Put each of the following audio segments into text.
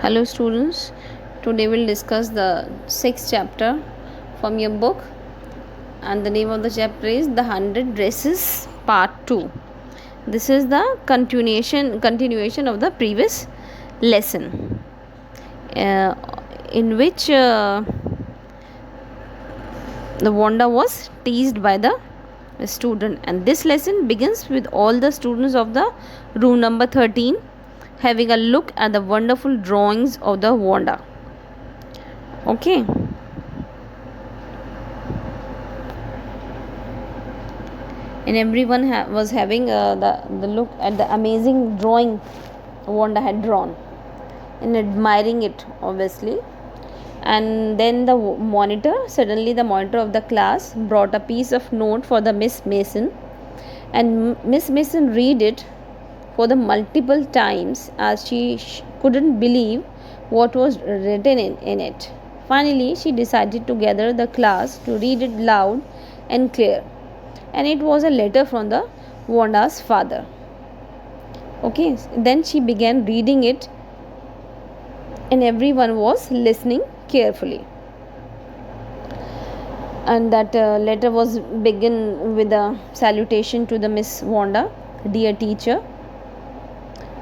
Hello students, today we'll discuss the sixth chapter from your book, and the name of the chapter is The 100 Dresses Part 2. This is the continuation of the previous lesson, uh, in which the Wanda was teased by the student, and this lesson begins with all the students of the room number 13 having a look at the wonderful drawings of the Wanda. Okay, and everyone was having the look at the amazing drawing Wanda had drawn and admiring it, obviously. And then the monitor of the class brought a piece of note for the Miss Mason, and Miss Mason read it for the multiple times as she couldn't believe what was written in it. Finally, she decided to gather the class to read it loud and clear, and it was a letter from the Wanda's father. Okay, then she began reading it, and everyone was listening carefully. And that letter was begin with a salutation to the Miss Wanda. Dear teacher,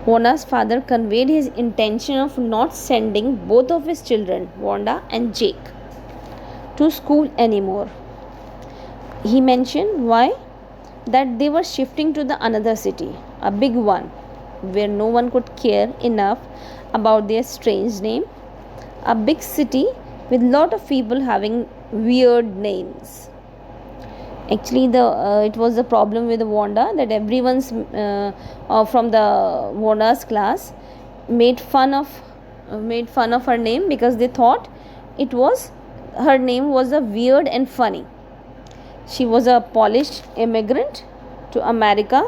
Wanda's father conveyed his intention of not sending both of his children, Wanda and Jake, to school anymore. He mentioned why that they were shifting to the another city, a big one, where no one could care enough about their strange name, a big city with lot of people having weird names. Actually, it was the problem with Wanda that everyone's from the Wanda's class made fun of her name, because they thought it was her name was a weird and funny. She was a Polish immigrant to America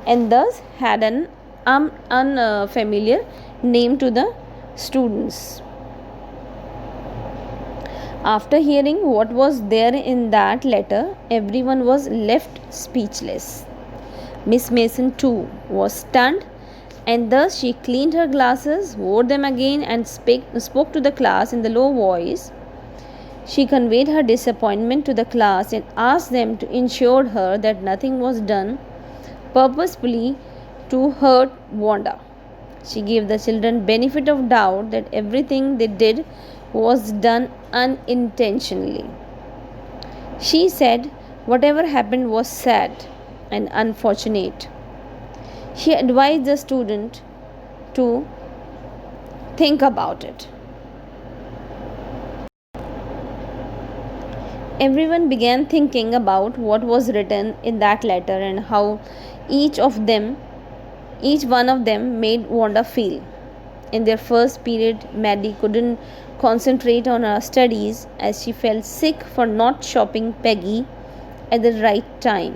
and thus had an unfamiliar name to the students. After hearing what was there in that letter, everyone was left speechless. Miss Mason too was stunned, and thus she cleaned her glasses, wore them again, and spoke to the class in the low voice. She conveyed her disappointment to the class and asked them to ensure her that nothing was done purposefully to hurt Wanda. She gave the children benefit of doubt that everything they did was done unintentionally. She said whatever happened was sad and unfortunate. She advised the student to think about it. Everyone began thinking about what was written in that letter and how each one of them made Wanda feel. In their first period, Maddie couldn't concentrate on her studies as she felt sick for not shopping Peggy at the right time.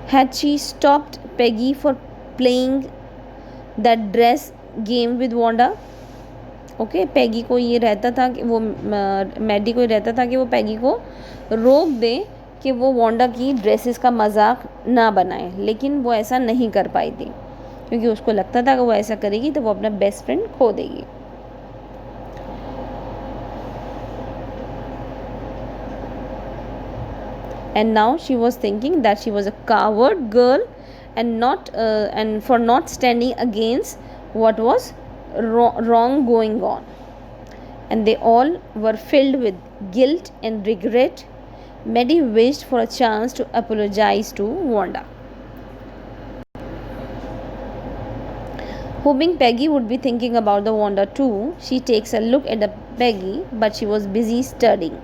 Had she stopped Peggy for playing that dress game with Wanda? Okay, Peggy को ये रहता था कि वो Maddie को रहता था कि वो पैगी को रोक दे कि वो वांडा की ड्रेसेस का मजाक ना बनाए, लेकिन वो ऐसा नहीं कर पाई थी क्योंकि उसको लगता था कि वो ऐसा करेगी तो वो अपना बेस्ट फ्रेंड खो देगी. And now she was thinking that she was a coward girl and for not standing against what was wrong going on, and they all were filled with guilt and regret. Maddie wished for a chance to apologize to Wanda, hoping Peggy would be thinking about the Wanda too. She takes a look at the Peggy, but she was busy studying.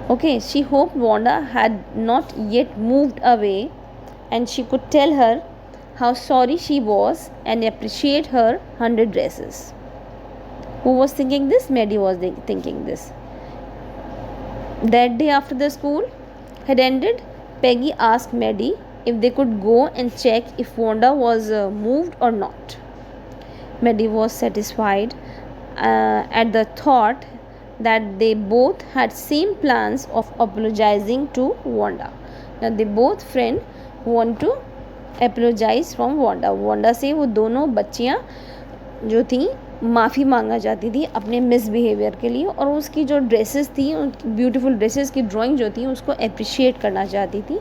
Okay, she hoped Wanda had not yet moved away and she could tell her how sorry she was and appreciate her 100 dresses. Who was thinking this? Maddie was thinking this. That day after the school had ended, Peggy asked Maddie if they could go and check if Wanda was moved or not. Maddie was satisfied at the thought that they both had same plans of apologizing to Wanda. Now they both friends want to apologize from Wanda. Wanda से वो दोनों बच्चियाँ जो थी माफ़ी मांगना चाहती थी अपने मिसबिहेवियर के लिए, और उसकी जो ड्रेसेस थी, ब्यूटीफुल ड्रेसेस की ड्राइंग जो थी उसको अप्रिशिएट करना चाहती थी,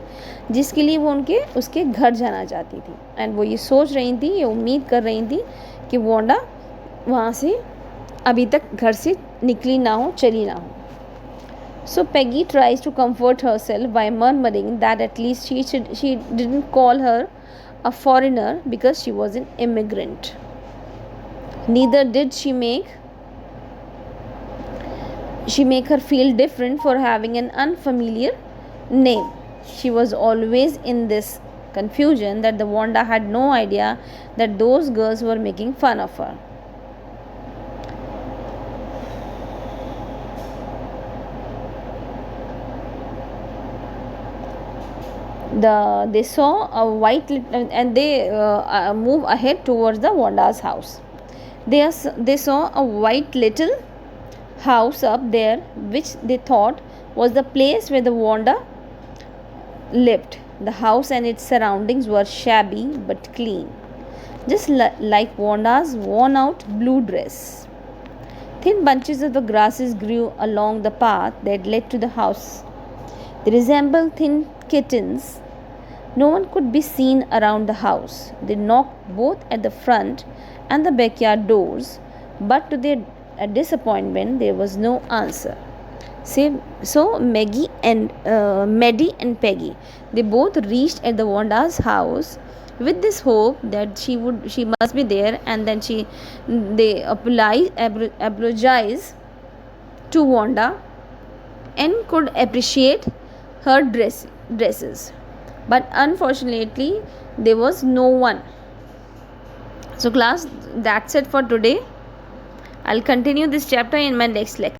जिसके लिए वो उसके घर जाना चाहती थी। एंड वो ये सोच रही थी, ये उम्मीद कर रही थी कि वांडा वहाँ से अभी तक घर से निकली ना हो, चली ना हो। So Peggy tries to comfort herself by murmuring that at least she didn't call her a foreigner because she was an immigrant. Neither did she make her feel different for having an unfamiliar name. She was always in this confusion that the Wanda had no idea that those girls were making fun of her. They saw a white and they move ahead towards the Wanda's house. They saw a white little house up there, which they thought was the place where the Wanda lived. The house and its surroundings were shabby but clean, just like Wanda's worn out blue dress. Thin bunches of the grasses grew along the path that led to the house. They resembled thin kittens. No one could be seen around the house. They knocked both at the front and the backyard doors, but to their disappointment, there was no answer. So Maddie and Peggy, they both reached at the Wanda's house with this hope that she must be there, and then they apologize to Wanda and could appreciate her dresses. But unfortunately, there was no one. So class, that's it for today. I'll continue this chapter in my next lecture.